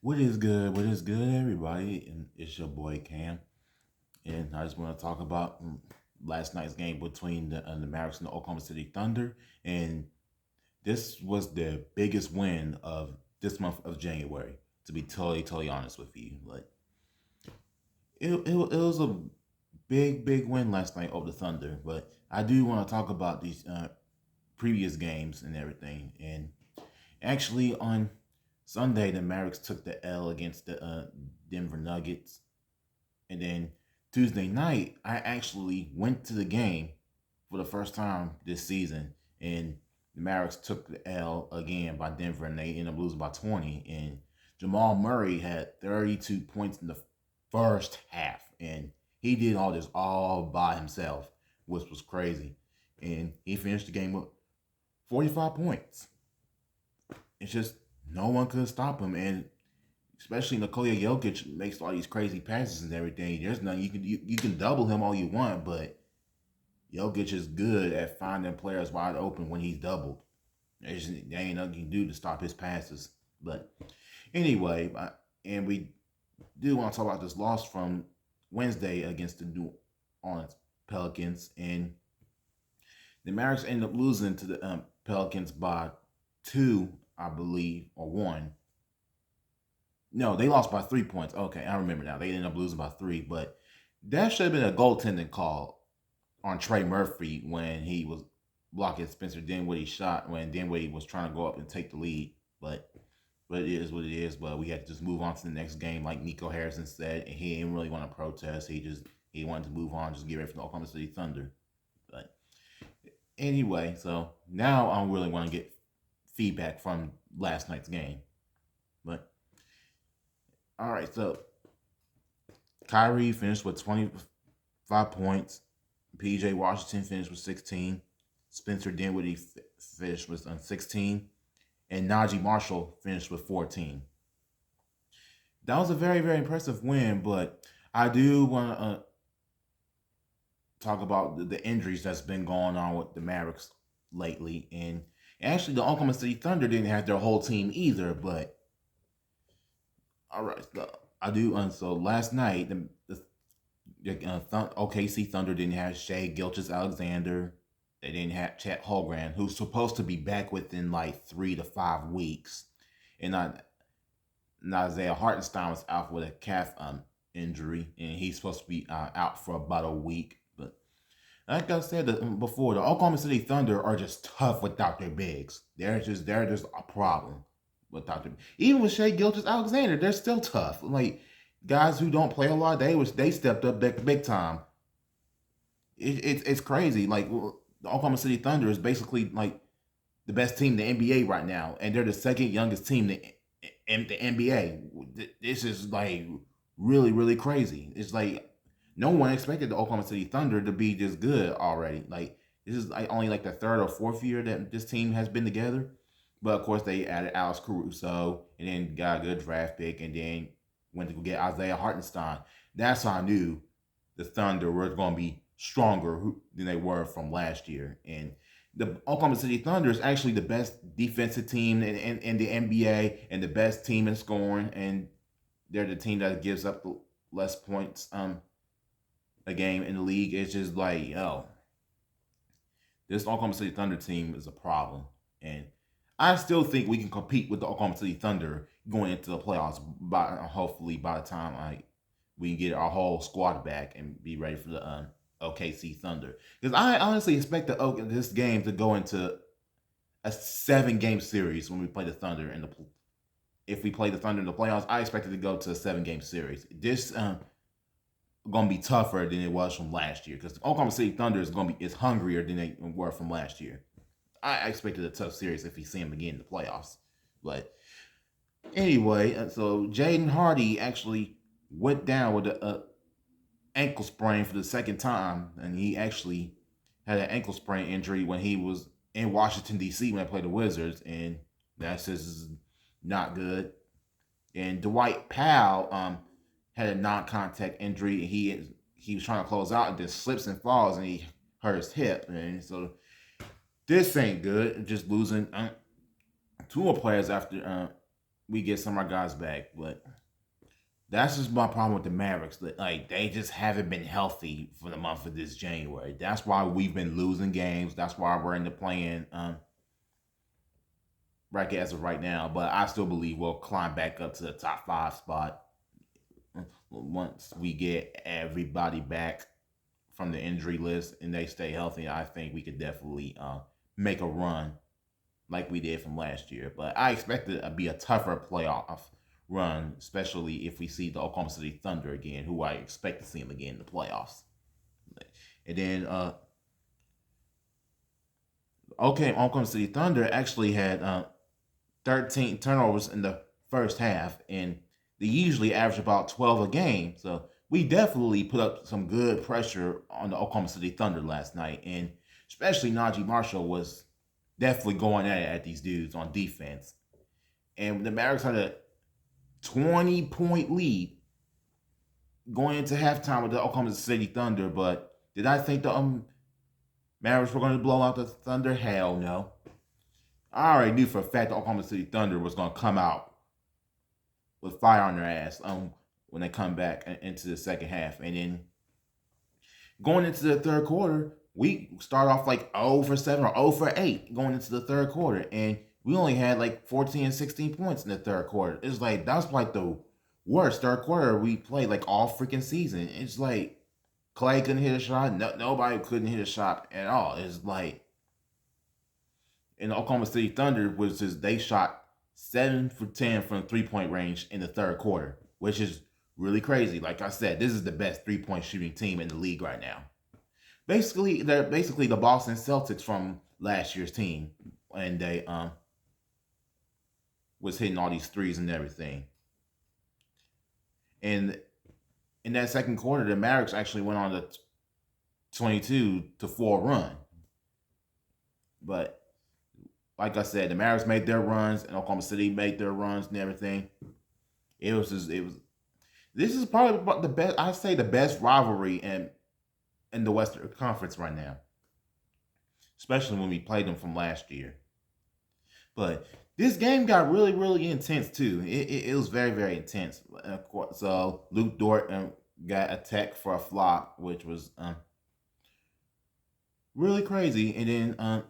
What is good? What is good, everybody? And it's your boy Cam, and I just want to talk about last night's game between the Mavericks and the Oklahoma City Thunder, and this was the biggest win of this month of January. To be totally honest with you, like it was a big win last night over the Thunder. But I do want to talk about these previous games and everything, and actually, on Sunday, the Mavericks took the L against the Denver Nuggets. And then Tuesday night, I actually went to the game for the first time this season. And the Mavericks took the L again by Denver, and they ended up losing by 20. And Jamal Murray had 32 points in the first half. And he did all this all by himself, which was crazy. And he finished the game with 45 points. It's just no one could stop him, and especially Nikola Jokic makes all these crazy passes and everything. There's nothing you can double him all you want, but Jokic is good at finding players wide open when he's doubled. There ain't nothing you can do to stop his passes. But anyway, and we do want to talk about this loss from Wednesday against the New Orleans Pelicans, and the Mavericks ended up losing to the Pelicans by two, I believe, or one. No, they lost by 3 points. Okay, I remember now. They ended up losing by three, but that should have been a goaltending call on Trey Murphy when he was blocking Spencer Dinwiddie's shot when Dinwiddie was trying to go up and take the lead. But it is what it is. But we had to just move on to the next game, like Nico Harrison said, and he didn't really want to protest. He wanted to move on, just get ready for the Oklahoma City Thunder. But anyway, so now I really want to get feedback from last night's game. But all right, so Kyrie finished with 25 points. PJ Washington finished with 16. Spencer Dinwiddie finished with 16. And Najee Marshall finished with 14. That was a very impressive win, but I do want to talk about the injuries that's been going on with the Mavericks lately. And actually, the Oklahoma City Thunder didn't have their whole team either, but all right, so I do. So last night, the OKC Thunder didn't have Shea Gilgeous-Alexander. They didn't have Chet Holmgren, who's supposed to be back within like 3 to 5 weeks, and Isaiah Hartenstein was out with a calf injury, and he's supposed to be out for about a week. But like I said before, the Oklahoma City Thunder are just tough without their bigs. They're just a problem without them. Even with Shea Gilgeous-Alexander, they're still tough. Like guys who don't play a lot, they stepped up big time. It's crazy. Like the Oklahoma City Thunder is basically like the best team in the NBA right now, and they're the second youngest team in the NBA. This is like really crazy. It's like no one expected the Oklahoma City Thunder to be this good already. Like this is like only like the third or fourth year that this team has been together. But of course, they added Alex Caruso and then got a good draft pick, and then went to go get Isaiah Hartenstein. That's how I knew the Thunder were going to be stronger than they were from last year. And the Oklahoma City Thunder is actually the best defensive team in the NBA and the best team in scoring. And they're the team that gives up the less points a game in the league. It's just like, this Oklahoma City Thunder team is a problem. And I still think we can compete with the Oklahoma City Thunder going into the playoffs. Hopefully by the time we can get our whole squad back and be ready for the OKC Thunder. Because I honestly expect this game to go into a 7-game series when we play the Thunder if we play the Thunder in the playoffs. I expect it to go to a 7-game series. This going to be tougher than it was from last year because Oklahoma City Thunder is hungrier than they were from last year. I expected a tough series if we see him again in the playoffs. But anyway, so Jaden Hardy actually went down with an ankle sprain for the second time, and he actually had an ankle sprain injury when he was in Washington D.C. when they played the Wizards, and that's just not good. And Dwight Powell had a non-contact injury. He was trying to close out and just slips and falls, and he hurt his hip, and so this ain't good. Just losing two more players after we get some of our guys back. But that's just my problem with the Mavericks. Like they just haven't been healthy for the month of this January. That's why we've been losing games. That's why we're in the playing bracket as of right now. But I still believe we'll climb back up to the top 5 spot once we get everybody back from the injury list and they stay healthy. I think we could definitely make a run like we did from last year. But I expect it to be a tougher playoff run, especially if we see the Oklahoma City Thunder again, who I expect to see them again in the playoffs. And then, Oklahoma City Thunder actually had 13 turnovers in the first half, and they usually average about 12 a game. So we definitely put up some good pressure on the Oklahoma City Thunder last night, and especially Najee Marshall was definitely going at these dudes on defense. And the Mavericks had a 20-point lead going into halftime with the Oklahoma City Thunder, but did I think the Mavericks were going to blow out the Thunder? Hell no. I already knew for a fact the Oklahoma City Thunder was going to come out with fire on their ass when they come back into the second half. And then going into the third quarter, we start off like 0 for 7 or 0 for 8 going into the third quarter. And we only had like 14 and 16 points in the third quarter. It's like, that's like the worst third quarter we played like all freaking season. It's like Clay couldn't hit a shot. Nobody couldn't hit a shot at all. It's like, and the Oklahoma City Thunder was just, they shot 7 for 10 from 3-point range in the third quarter, which is really crazy. Like I said, this is the best 3-point shooting team in the league right now. Basically, they're basically the Boston Celtics from last year's team, and they was hitting all these threes and everything. And in that second quarter, the Mavericks actually went on the 22-4 run. But like I said, the Mavericks made their runs, and Oklahoma City made their runs and everything. This is probably the best. I say the best rivalry in the Western Conference right now, especially when we played them from last year. But this game got really, really intense too. It was very, very intense. So Luke Dort got attacked for a flop, which was really crazy. And then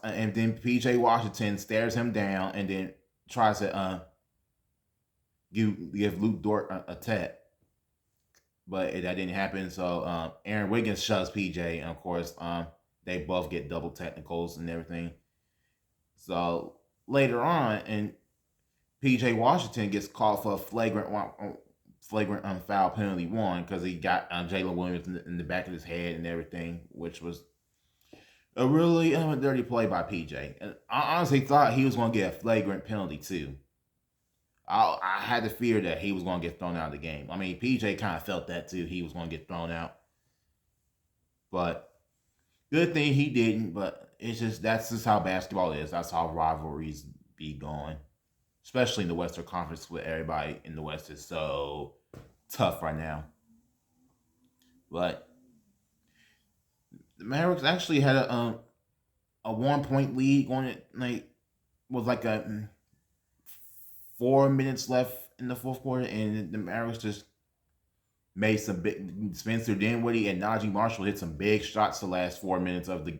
and then PJ Washington stares him down and then tries to give Luke Dort a tap. But that didn't happen. So Aaron Wiggins shoves PJ, and of course they both get double technicals and everything. So later on, and PJ Washington gets called for a flagrant foul penalty 1 because he got Jalen Williams in the back of his head and everything, which was a really dirty play by PJ. And I honestly thought he was going to get a flagrant penalty 2. I had the fear that he was going to get thrown out of the game. I mean, PJ kind of felt that too. He was going to get thrown out. But good thing he didn't. But that's just how basketball is. That's how rivalries be going. Especially in the Western Conference, where everybody in the West is so tough right now. But the Mavericks actually had a 1-point lead going with like a 4 minutes left in the fourth quarter, and the Mavericks just made some big. Spencer Dinwiddie and Najee Marshall hit some big shots the last 4 minutes of the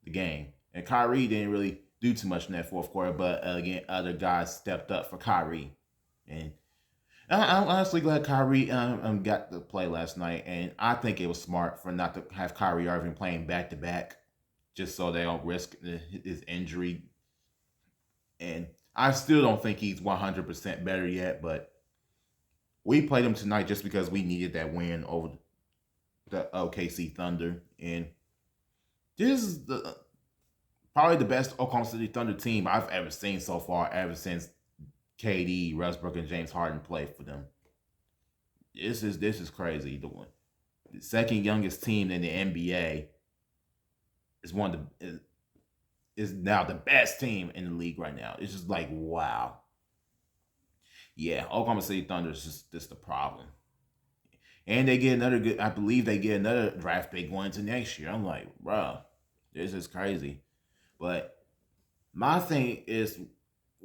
game, and Kyrie didn't really do too much in that fourth quarter. But again, other guys stepped up for Kyrie, and I'm honestly glad Kyrie got to play last night, and I think it was smart for not to have Kyrie Irving playing back to back, just so they don't risk his injury. And I still don't think he's 100% better yet, but we played him tonight just because we needed that win over the OKC Thunder. And this is probably the best Oklahoma City Thunder team I've ever seen so far, ever since KD, Westbrook, and James Harden played for them. This is crazy. The second youngest team in the NBA is now the best team in the league right now. It's just like, wow. Yeah, Oklahoma City Thunder is just the problem. And they get I believe they get another draft pick going into next year. I'm like, bro, this is crazy. But my thing is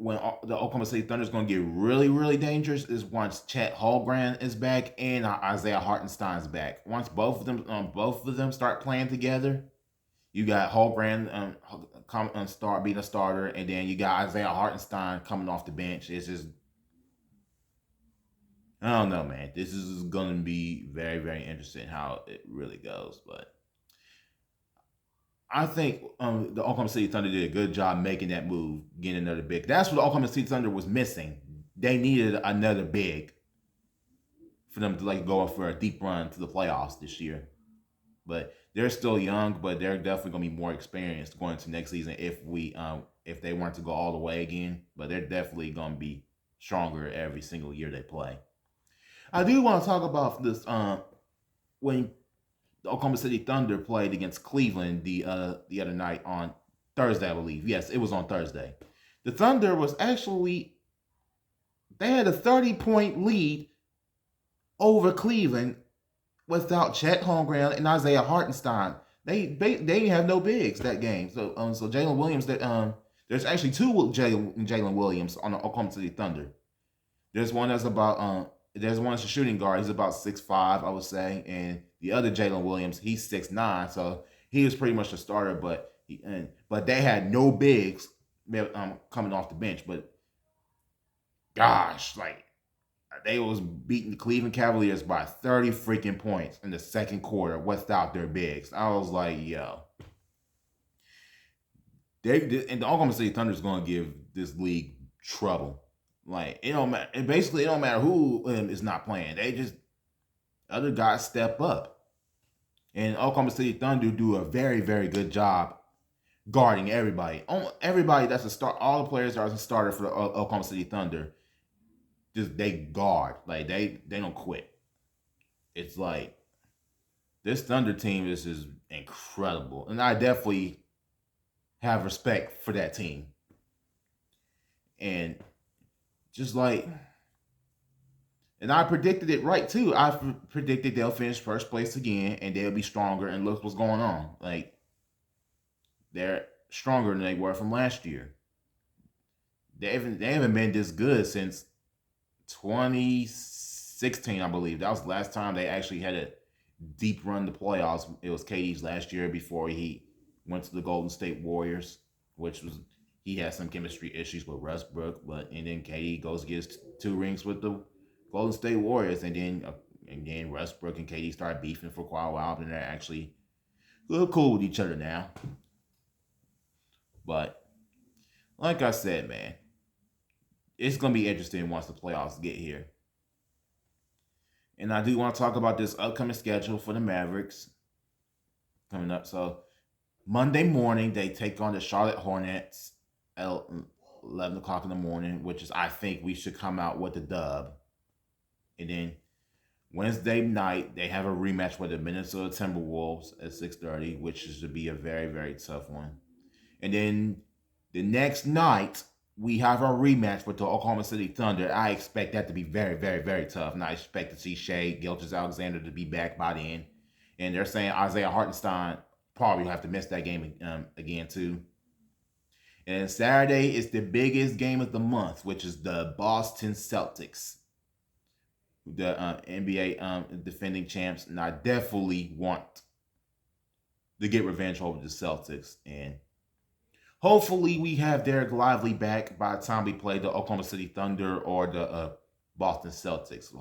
when the Oklahoma City Thunder is going to get really, really dangerous is once Chet Holmgren is back and Isaiah Hartenstein's back. Once both of them start playing together, you got Holmgren start being a starter, and then you got Isaiah Hartenstein coming off the bench. It's just, I don't know, man. This is going to be very, very interesting how it really goes. But I think the Oklahoma City Thunder did a good job making that move, getting another big. That's what the Oklahoma City Thunder was missing. They needed another big for them to like go for a deep run to the playoffs this year. But they're still young, but they're definitely gonna be more experienced going into next season if they want to go all the way again. But they're definitely gonna be stronger every single year they play. I do want to talk about this when the Oklahoma City Thunder played against Cleveland the other night on Thursday, I believe. Yes, it was on Thursday. The Thunder was actually they had a 30-point lead over Cleveland without Chet Holmgren and Isaiah Hartenstein. They have no bigs that game. So Jalen Williams there's actually two Jalen Williams on the Oklahoma City Thunder. There's one that's about there's one that's a shooting guard. He's about 6'5", I would say, and the other Jalen Williams, he's 6'9", so he was pretty much the starter. But they had no bigs coming off the bench. But gosh, like they was beating the Cleveland Cavaliers by 30 freaking points in the second quarter without their bigs. I was like, yo. And the Oklahoma City Thunder is going to give this league trouble. Like, it don't matter. Basically, it don't matter who is not playing. They just, other guys step up. And Oklahoma City Thunder do a very, very good job guarding everybody. Everybody that's a start, all the players that are a starter for the Oklahoma City Thunder, just they guard. Like, they don't quit. It's like, this Thunder team is just incredible. And I definitely have respect for that team. And just like, and I predicted it right too. I predicted they'll finish first place again and they'll be stronger. And look what's going on. Like, they're stronger than they were from last year. They haven't been this good since 2016, I believe. That was the last time they actually had a deep run to playoffs. It was KD's last year before he went to the Golden State Warriors, which was, he had some chemistry issues with Westbrook, and then KD goes gets 2 rings with the Golden State Warriors, and then Westbrook and KD start beefing for quite a while, and they're actually a little cool with each other now. But like I said, man, it's gonna be interesting once the playoffs get here. And I do want to talk about this upcoming schedule for the Mavericks coming up. So Monday morning, they take on the Charlotte Hornets at 11 o'clock in the morning, which is, I think we should come out with a dub. And then Wednesday night, they have a rematch with the Minnesota Timberwolves at 6:30, which should be a very, very tough one. And then the next night, we have our rematch with the Oklahoma City Thunder. I expect that to be very, very, very tough. And I expect to see Shea Gilgeous-Alexander to be back by then. And they're saying Isaiah Hartenstein probably will have to miss that game again, too. And then Saturday is the biggest game of the month, which is the Boston Celtics, the NBA defending champs. And I definitely want to get revenge over the Celtics. And hopefully we have Derek Lively back by the time we play the Oklahoma City Thunder or the Boston Celtics.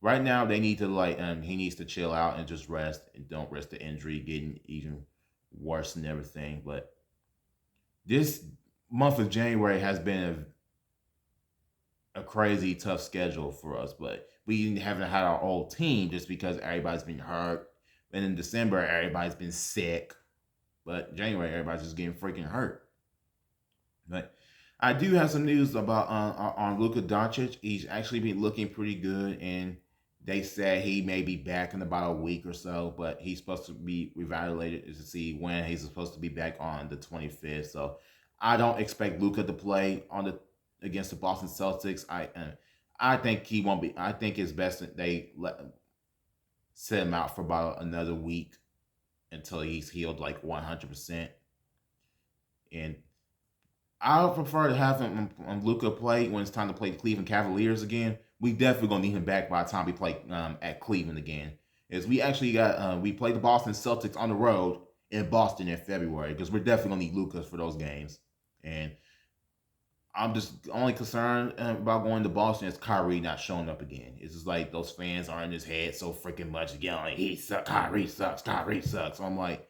Right now, they need to he needs to chill out and just rest and don't risk the injury getting even worse and everything. But this month of January has been a crazy tough schedule for us. But we haven't had our old team just because everybody's been hurt. And in December, everybody's been sick. But January, everybody's just getting freaking hurt. But I do have some news about on Luka Doncic. He's actually been looking pretty good, and they said he may be back in about a week or so, but he's supposed to be evaluated to see when he's supposed to be back on the 25th. So I don't expect Luka to play against the Boston Celtics. I think he won't be. I think it's best that they set him out for about another week until he's healed like 100%. And I would prefer to have him on Luca play when it's time to play the Cleveland Cavaliers again. We definitely gonna need him back by the time we play at Cleveland again. Is we actually got we played the Boston Celtics on the road in Boston in February because we're definitely gonna need Lucas for those games. And I'm just only concerned about going to Boston is Kyrie not showing up again. It's just like those fans are in his head so freaking much again. Like he sucks, Kyrie sucks, Kyrie sucks. So I'm like,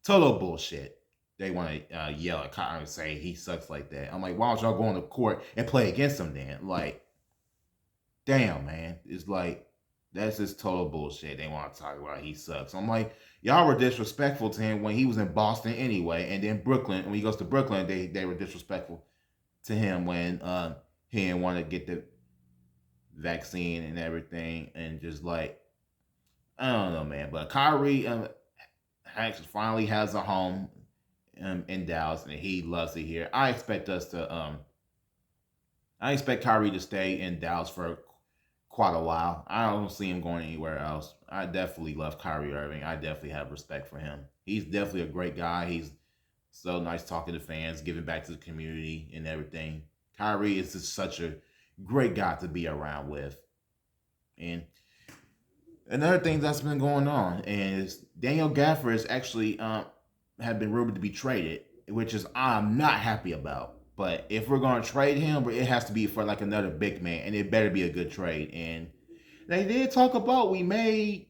total bullshit. They want to yell at Kyrie and say he sucks like that. I'm like, why don't y'all go on the court and play against him then? Like, damn, man. It's like that's just total bullshit. They want to talk about he sucks. I'm like, y'all were disrespectful to him when he was in Boston anyway, and then Brooklyn. When he goes to Brooklyn, they were disrespectful to him when he didn't want to get the vaccine and everything, and just like I don't know, man. But Kyrie actually finally has a home in Dallas, and he loves it here. I expect Kyrie to stay in Dallas for quite a while. I don't see him going anywhere else. I definitely love Kyrie Irving. I definitely have respect for him. He's definitely a great guy. He's so nice talking to fans, giving back to the community and everything. Kyrie is just such a great guy to be around with. And another thing that's been going on is Daniel Gafford is actually have been rumored to be traded, which is I'm not happy about. But if we're going to trade him, it has to be for like another big man, and it better be a good trade. And they did talk about we may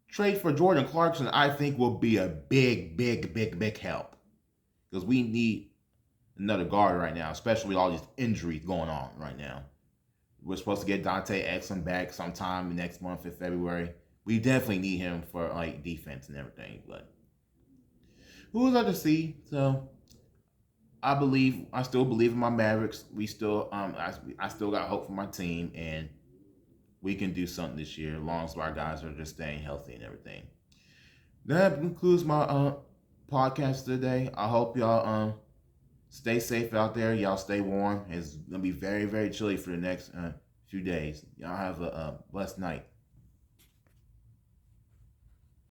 trade for Jordan Clarkson. I think will be a big help because we need another guard right now, especially with all these injuries going on right now. We're supposed to get Dante Exum back sometime next month in February. We definitely need him for like defense and everything. But who was I to see? So I still believe in my Mavericks. We still, I still got hope for my team, and we can do something this year as long as our guys are just staying healthy and everything. That concludes my podcast today. I hope y'all stay safe out there. Y'all stay warm. It's gonna be very chilly for the next few days. Y'all have a blessed night.